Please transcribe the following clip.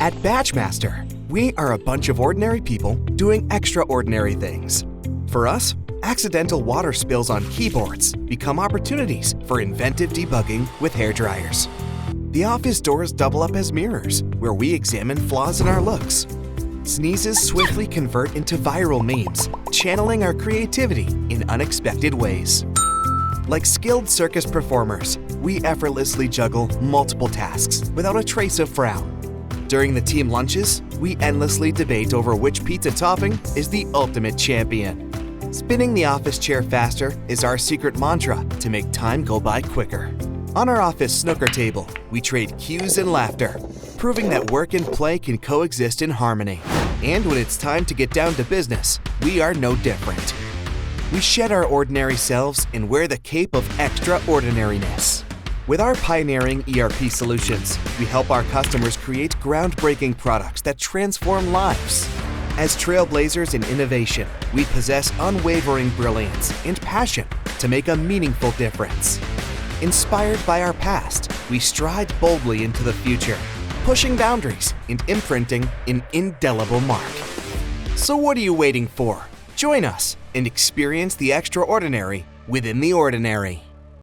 At BatchMaster, we are a bunch of ordinary people doing extraordinary things. For us, accidental water spills on keyboards become opportunities for inventive debugging with hairdryers. The office doors double up as mirrors, where we examine flaws in our looks. Sneezes swiftly convert into viral memes, channeling our creativity in unexpected ways. Like skilled circus performers, we effortlessly juggle multiple tasks without a trace of frown. During the team lunches, we endlessly debate over which pizza topping is the ultimate champion. Spinning the office chair faster is our secret mantra to make time go by quicker. On our office snooker table, we trade cues and laughter, proving that work and play can coexist in harmony. And when it's time to get down to business, we are no different. We shed our ordinary selves and wear the cape of extraordinariness. With our pioneering ERP solutions, we help our customers create groundbreaking products that transform lives. As trailblazers in innovation, we possess unwavering brilliance and passion to make a meaningful difference. Inspired by our past, we stride boldly into the future, pushing boundaries and imprinting an indelible mark. So what are you waiting for? Join us and experience the extraordinary within the ordinary.